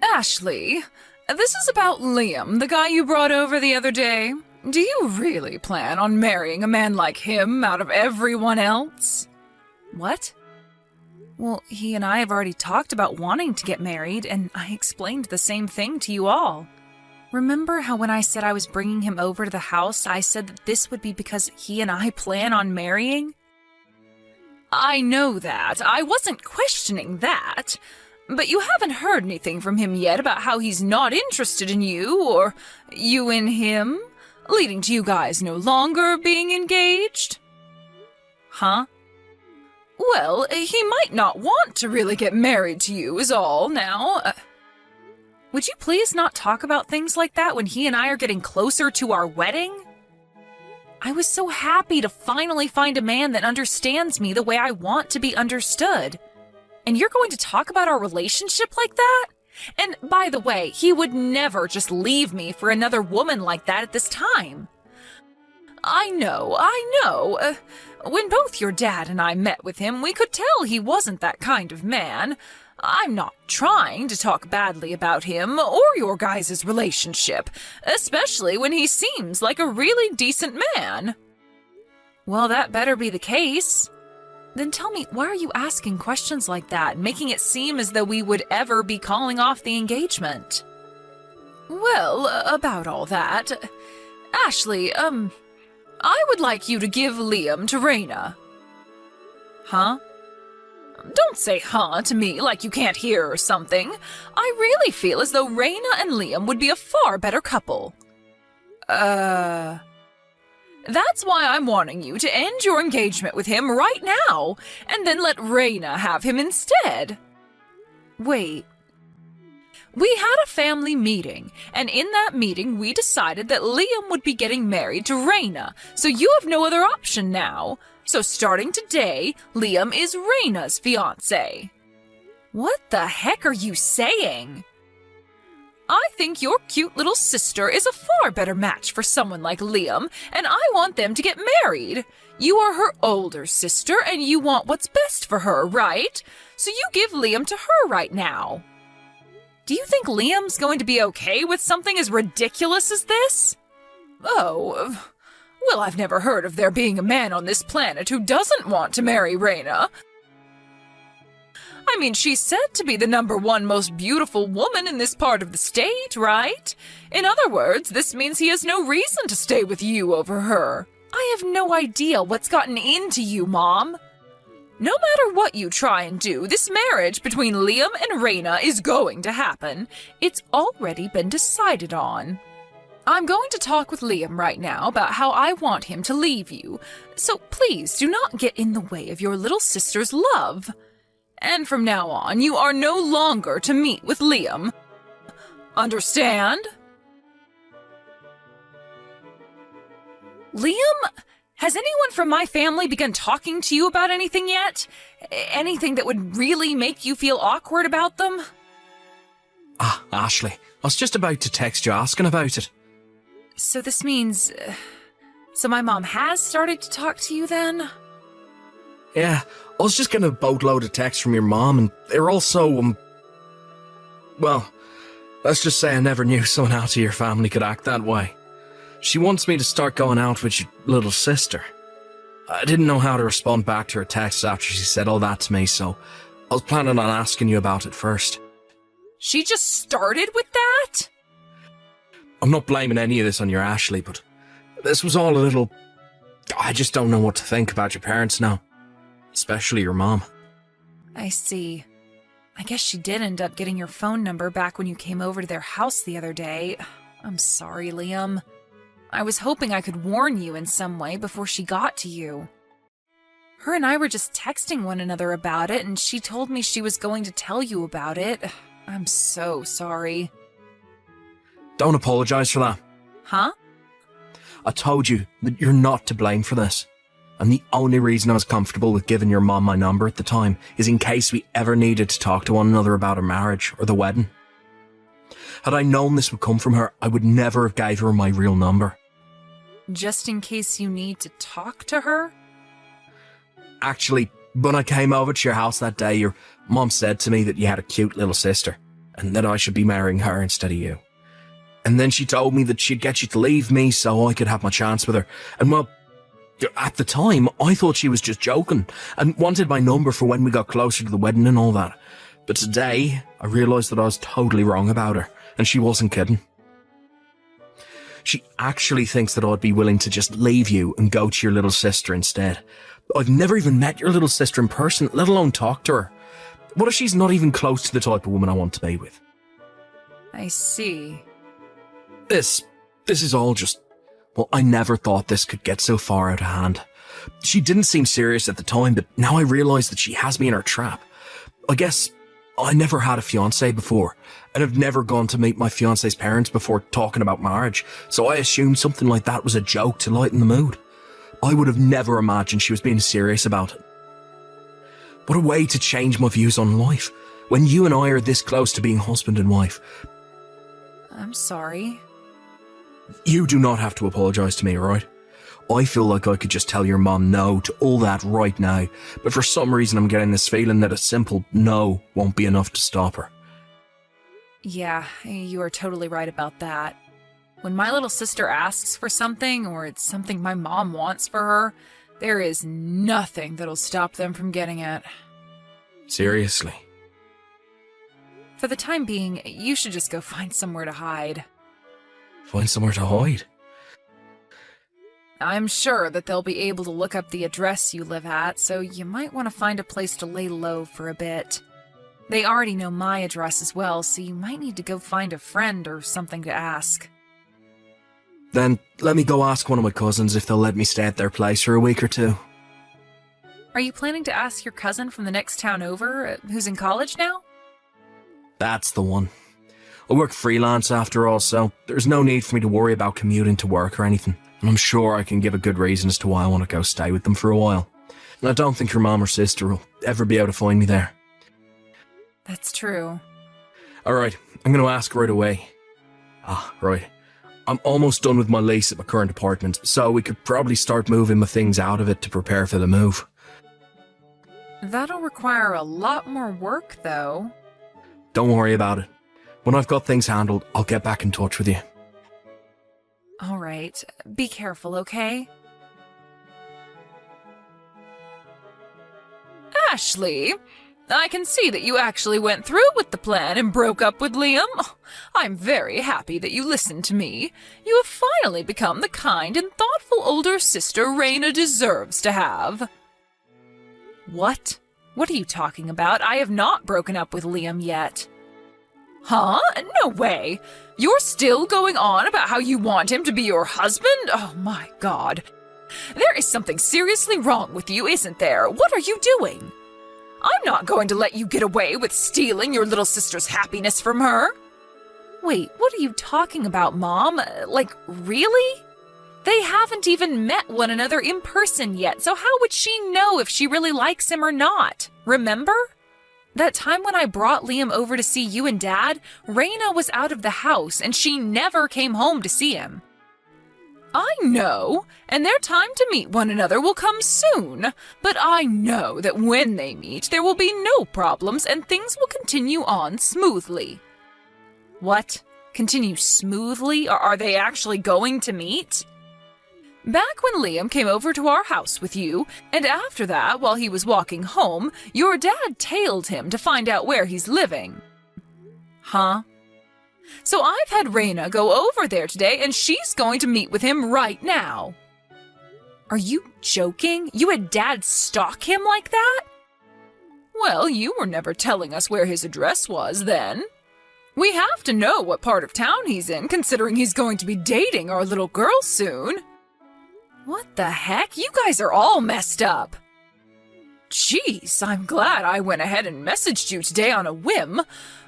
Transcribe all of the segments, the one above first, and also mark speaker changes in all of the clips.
Speaker 1: Ashley, this is about Liam, the guy you brought over the other day. Do you really plan on marrying a man like him out of everyone else? What? Well, he and I have already talked about wanting to get married, and I explained the same thing to you all. Remember how when I said I was bringing him over to the house, I said that this would be because he and I plan on marrying? I know that. I wasn't questioning that. But you haven't heard anything from him yet about how he's not interested in you, or you in him, leading to you guys no longer being engaged? Huh? Well, he might not want to really get married to you is all, now. Would you please not talk about things like that when he and I are getting closer to our wedding? I was so happy to finally find a man that understands me the way I want to be understood. And you're going to talk about our relationship like that? And by the way, he would never just leave me for another woman like that at this time. I know. When both your dad and I met with him, we could tell he wasn't that kind of man. I'm not trying to talk badly about him or your guys' relationship, especially when he seems like a really decent man. Well, that better be the case. Then tell me, why are you asking questions like that, making it seem as though we would ever be calling off the engagement? Well, about all that, Ashley, I would like you to give Liam to Raina. Huh? Don't say huh to me like you can't hear or something. I really feel as though Raina and Liam would be a far better couple. That's why I'm wanting you to end your engagement with him right now, and then let Raina have him instead. Wait. We had a family meeting, and in that meeting we decided that Liam would be getting married to Raina, so you have no other option now. So starting today, Liam is Raina's fiancé. What the heck are you saying? I think your cute little sister is a far better match for someone like Liam, and I want them to get married. You are her older sister, and you want what's best for her, right? So you give Liam to her right now. Do you think Liam's going to be okay with something as ridiculous as this? Oh, well, I've never heard of there being a man on this planet who doesn't want to marry Raina. I mean, she's said to be the #1 most beautiful woman in this part of the state, right? In other words, this means he has no reason to stay with you over her. I have no idea what's gotten into you, Mom. No matter what you try and do, this marriage between Liam and Raina is going to happen. It's already been decided on. I'm going to talk with Liam right now about how I want him to leave you, so please do not get in the way of your little sister's love. And from now on, you are no longer to meet with Liam. Understand? Liam, has anyone from my family begun talking to you about anything yet? Anything that would really make you feel awkward about them?
Speaker 2: Ashley, I was just about to text you asking about it.
Speaker 1: So this means... so my mom has started to talk to you then?
Speaker 2: Yeah, I was just getting a boatload of texts from your mom, and they're all so, well, let's just say I never knew someone out of your family could act that way. She wants me to start going out with your little sister. I didn't know how to respond back to her texts after she said all that to me, so I was planning on asking you about it first.
Speaker 1: She just started with that?
Speaker 2: I'm not blaming any of this on your Ashley, but this was all a little... I just don't know what to think about your parents now. Especially your mom.
Speaker 1: I see. I guess she did end up getting your phone number back when you came over to their house the other day. I'm sorry, Liam. I was hoping I could warn you in some way before she got to you. Her and I were just texting one another about it, and she told me she was going to tell you about it. I'm so sorry.
Speaker 2: Don't apologize for that.
Speaker 1: Huh?
Speaker 2: I told you that you're not to blame for this. And the only reason I was comfortable with giving your mom my number at the time is in case we ever needed to talk to one another about our marriage or the wedding. Had I known this would come from her, I would never have gave her my real number.
Speaker 1: Just in case you need to talk to her?
Speaker 2: Actually, when I came over to your house that day, your mom said to me that you had a cute little sister. and that I should be marrying her instead of you. And then she told me that she'd get you to leave me so I could have my chance with her. And well, at the time, I thought she was just joking and wanted my number for when we got closer to the wedding and all that. But today, I realised that I was totally wrong about her, and she wasn't kidding. She actually thinks that I'd be willing to just leave you and go to your little sister instead. I've never even met your little sister in person, let alone talk to her. What if she's not even close to the type of woman I want to be with?
Speaker 1: I see.
Speaker 2: This is all just... Well, I never thought this could get so far out of hand. She didn't seem serious at the time, but now I realise that she has me in her trap. I guess I never had a fiancé before, and I've never gone to meet my fiancé's parents before talking about marriage, so I assumed something like that was a joke to lighten the mood. I would have never imagined she was being serious about it. What a way to change my views on life, when you and I are this close to being husband and wife.
Speaker 1: I'm sorry.
Speaker 2: You do not have to apologise to me, alright? I feel like I could just tell your mom no to all that right now, but for some reason I'm getting this feeling that a simple no won't be enough to stop her.
Speaker 1: Yeah, you are totally right about that. When my little sister asks for something, or it's something my mom wants for her, there is nothing that'll stop them from getting it.
Speaker 2: Seriously?
Speaker 1: For the time being, you should just go find somewhere to hide.
Speaker 2: Find somewhere to hide?
Speaker 1: I'm sure that they'll be able to look up the address you live at, so you might want to find a place to lay low for a bit. They already know my address as well, so you might need to go find a friend or something to ask.
Speaker 2: Then let me go ask one of my cousins if they'll let me stay at their place for a week or two.
Speaker 1: Are you planning to ask your cousin from the next town over, who's in college now?
Speaker 2: That's the one. I work freelance after all, so there's no need for me to worry about commuting to work or anything. And I'm sure I can give a good reason as to why I want to go stay with them for a while. And I don't think your mom or sister will ever be able to find me there.
Speaker 1: That's true.
Speaker 2: Alright, I'm going to ask right away. Right. I'm almost done with my lease at my current apartment, so we could probably start moving my things out of it to prepare for the move.
Speaker 1: That'll require a lot more work, though.
Speaker 2: Don't worry about it. When I've got things handled, I'll get back in touch with you.
Speaker 1: All right. Be careful, okay? Ashley, I can see that you actually went through with the plan and broke up with Liam. I'm very happy that you listened to me. You have finally become the kind and thoughtful older sister Raina deserves to have. What? What are you talking about? I have not broken up with Liam yet. Huh? No way. You're still going on about how you want him to be your husband? Oh my God. There is something seriously wrong with you, isn't there? What are you doing? I'm not going to let you get away with stealing your little sister's happiness from her. Wait, what are you talking about, Mom? Like, really? They haven't even met one another in person yet, so how would she know if she really likes him or not? Remember? That time when I brought Liam over to see you and Dad, Raina was out of the house and she never came home to see him. I know, and their time to meet one another will come soon, but I know that when they meet, there will be no problems and things will continue on smoothly. What? Continue smoothly? Or are they actually going to meet? Back when Liam came over to our house with you, and after that, while he was walking home, your dad tailed him to find out where he's living. Huh? So I've had Raina go over there today, and she's going to meet with him right now. Are you joking? You had Dad stalk him like that? Well, you were never telling us where his address was then. We have to know what part of town he's in, considering he's going to be dating our little girl soon. What the heck? You guys are all messed up. Jeez, I'm glad I went ahead and messaged you today on a whim.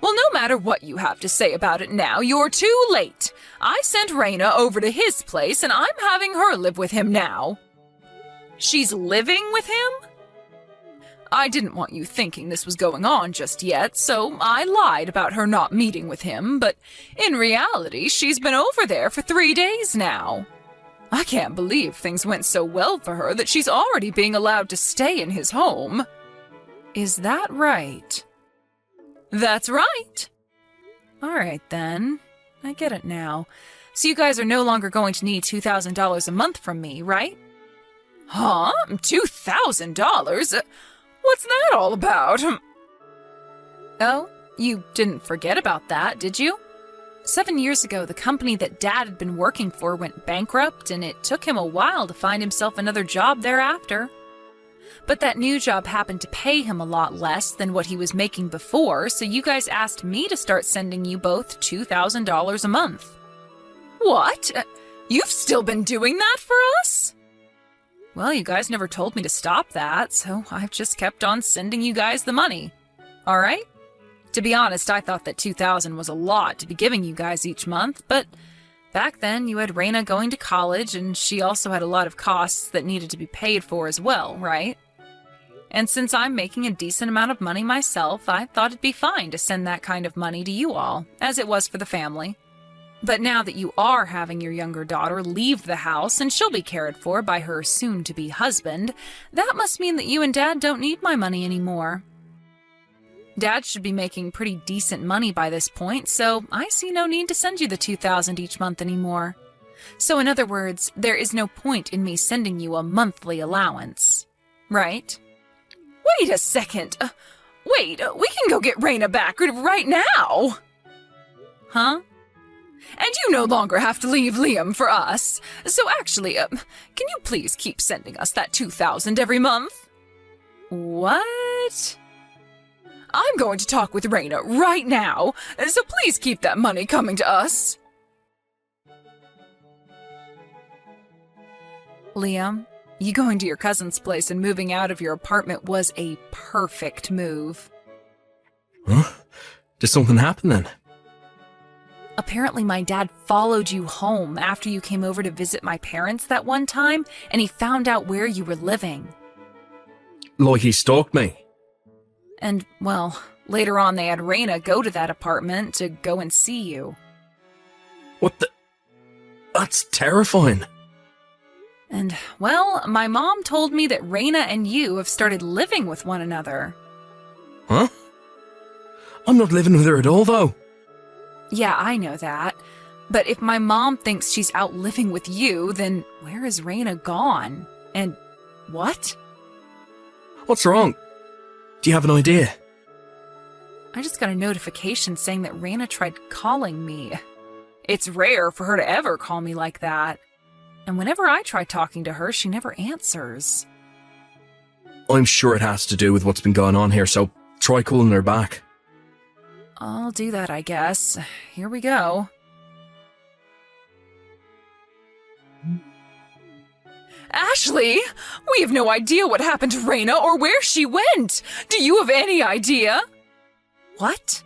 Speaker 1: Well, no matter what you have to say about it now, you're too late. I sent Raina over to his place, and I'm having her live with him now. She's living with him? I didn't want you thinking this was going on just yet, so I lied about her not meeting with him, but in reality, she's been over there for 3 days now. I can't believe things went so well for her that she's already being allowed to stay in his home. Is that right? That's right. Alright then. I get it now. So you guys are no longer going to need $2,000 a month from me, right? Huh? $2,000? What's that all about? Oh, you didn't forget about that, did you? 7 years ago, the company that Dad had been working for went bankrupt, and it took him a while to find himself another job thereafter. But that new job happened to pay him a lot less than what he was making before, so you guys asked me to start sending you both $2,000 a month. What? You've still been doing that for us? Well, you guys never told me to stop that, so I've just kept on sending you guys the money. All right? To be honest, I thought that $2,000 was a lot to be giving you guys each month, but back then you had Raina going to college, and she also had a lot of costs that needed to be paid for as well, right? And since I'm making a decent amount of money myself, I thought it'd be fine to send that kind of money to you all, as it was for the family. But now that you are having your younger daughter leave the house and she'll be cared for by her soon-to-be husband, that must mean that you and Dad don't need my money anymore. Dad should be making pretty decent money by this point, so I see no need to send you the $2,000 each month anymore. So in other words, there is no point in me sending you a monthly allowance. Right? Wait a second. We can go get Raina back right now. Huh? And you no longer have to leave Liam for us. So actually, can you please keep sending us that $2,000 every month? What? I'm going to talk with Raina right now, so please keep that money coming to us. Liam, you going to your cousin's place and moving out of your apartment was a perfect move.
Speaker 2: Huh? Did something happen then?
Speaker 1: Apparently my dad followed you home after you came over to visit my parents that one time, and he found out where you were living.
Speaker 2: Like he stalked me?
Speaker 1: And, well, later on they had Raina go to that apartment to go and see you.
Speaker 2: What the... That's terrifying.
Speaker 1: And, well, my mom told me that Raina and you have started living with one another.
Speaker 2: Huh? I'm not living with her at all, though.
Speaker 1: Yeah, I know that. But if my mom thinks she's out living with you, then where is Raina gone? And what?
Speaker 2: What's wrong? Do you have an idea?
Speaker 1: I just got a notification saying that Raina tried calling me. It's rare for her to ever call me like that. And whenever I try talking to her, she never answers.
Speaker 2: I'm sure it has to do with what's been going on here, so try calling her back.
Speaker 1: I'll do that, I guess. Here we go. Ashley! We have no idea what happened to Raina or where she went! Do you have any idea? What?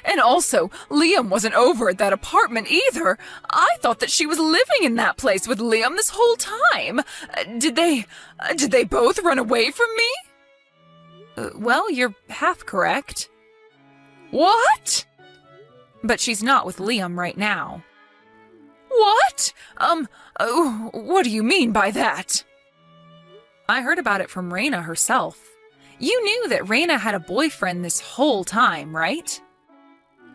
Speaker 1: And also, Liam wasn't over at that apartment either. I thought that she was living in that place with Liam this whole time. Did they both run away from me? Well, you're half correct. What? But she's not with Liam right now. What? What do you mean by that? I heard about it from Raina herself. You knew that Raina had a boyfriend this whole time, right?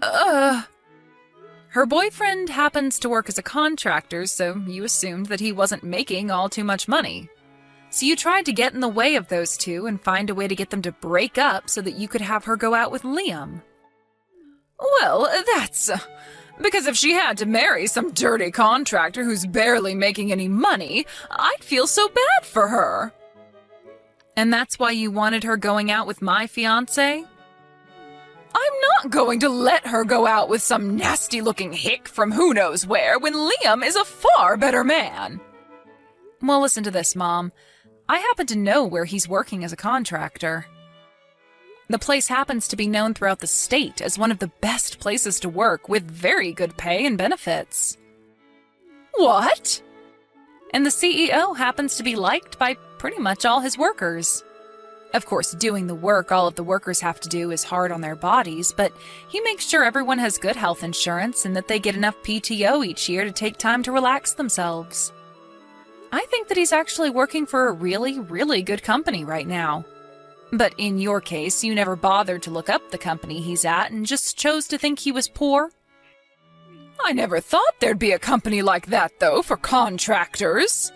Speaker 1: Her boyfriend happens to work as a contractor, so you assumed that he wasn't making all too much money. So you tried to get in the way of those two and find a way to get them to break up so that you could have her go out with Liam. Well, that's... because if she had to marry some dirty contractor who's barely making any money, I'd feel so bad for her. And that's why you wanted her going out with my fiancé? I'm not going to let her go out with some nasty-looking hick from who knows where when Liam is a far better man. Well, listen to this, Mom. I happen to know where he's working as a contractor. The place happens to be known throughout the state as one of the best places to work with very good pay and benefits. What? And the CEO happens to be liked by pretty much all his workers. Of course, doing the work all of the workers have to do is hard on their bodies, but he makes sure everyone has good health insurance and that they get enough PTO each year to take time to relax themselves. I think that he's actually working for a really, really good company right now. But in your case, you never bothered to look up the company he's at and just chose to think he was poor? I never thought there'd be a company like that, though, for contractors.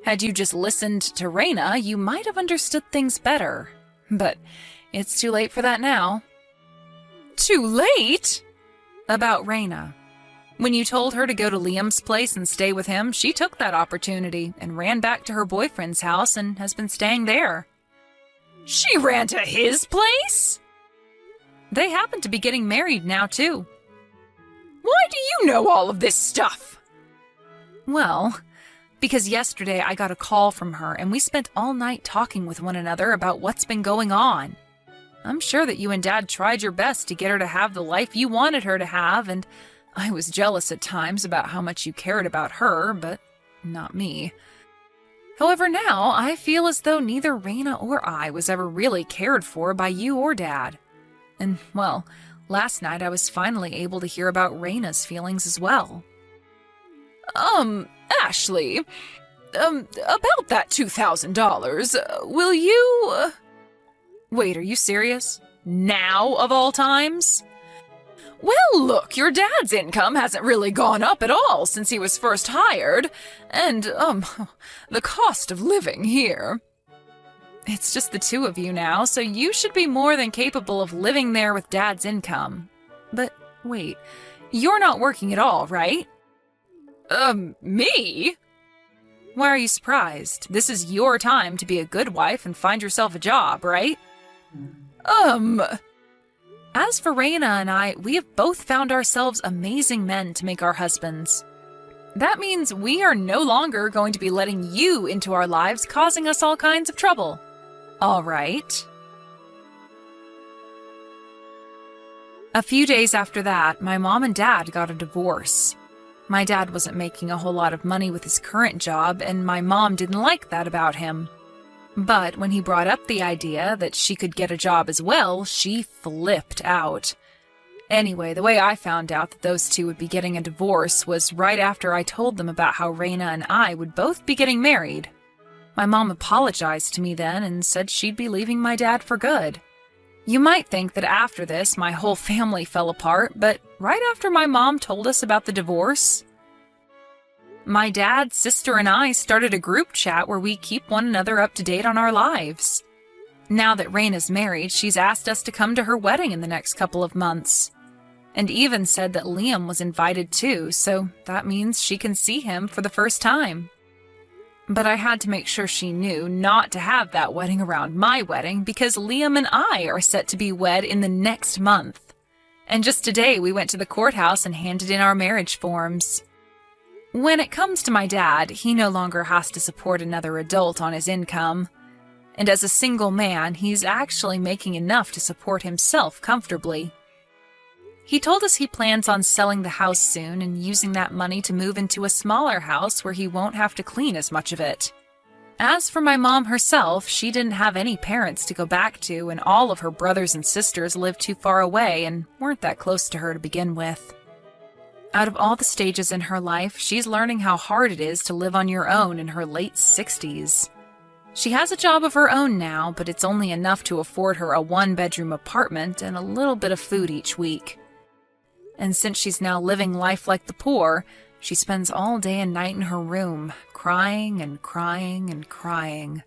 Speaker 1: Had you just listened to Raina, you might have understood things better. But it's too late for that now. Too late? About Raina. When you told her to go to Liam's place and stay with him, she took that opportunity and ran back to her boyfriend's house and has been staying there. She ran to his place? They happen to be getting married now, too. Why do you know all of this stuff? Well, because yesterday I got a call from her and we spent all night talking with one another about what's been going on. I'm sure that you and Dad tried your best to get her to have the life you wanted her to have, and I was jealous at times about how much you cared about her, but not me. However, now I feel as though neither Raina or I was ever really cared for by you or Dad. And, well, last night I was finally able to hear about Raina's feelings as well. Ashley, about that $2,000, will you... Wait, are you serious? Now, of all times? Well, look, your dad's income hasn't really gone up at all since he was first hired, and, the cost of living here. It's just the two of you now, so you should be more than capable of living there with Dad's income. But, wait, you're not working at all, right? Me? Why are you surprised? This is your time to be a good wife and find yourself a job, right? As for Raina and I, we have both found ourselves amazing men to make our husbands. That means we are no longer going to be letting you into our lives, causing us all kinds of trouble. All right? A few days after that, my mom and Dad got a divorce. My dad wasn't making a whole lot of money with his current job, and my mom didn't like that about him. But when he brought up the idea that she could get a job as well, she flipped out. Anyway, the way I found out that those two would be getting a divorce was right after I told them about how Raina and I would both be getting married. My mom apologized to me then and said she'd be leaving my dad for good. You might think that after this, my whole family fell apart, but right after my mom told us about the divorce, my dad, sister, and I started a group chat where we keep one another up to date on our lives. Now that Raina's married, she's asked us to come to her wedding in the next couple of months. And even said that Liam was invited too, so that means she can see him for the first time. But I had to make sure she knew not to have that wedding around my wedding because Liam and I are set to be wed in the next month. And just today we went to the courthouse and handed in our marriage forms. When it comes to my dad, he no longer has to support another adult on his income. And as a single man, he's actually making enough to support himself comfortably. He told us he plans on selling the house soon and using that money to move into a smaller house where he won't have to clean as much of it. As for my mom herself, she didn't have any parents to go back to, and all of her brothers and sisters lived too far away and weren't that close to her to begin with. Out of all the stages in her life, she's learning how hard it is to live on your own in her late 60s. She has a job of her own now, but it's only enough to afford her a one-bedroom apartment and a little bit of food each week. And since she's now living life like the poor, she spends all day and night in her room, crying and crying and crying.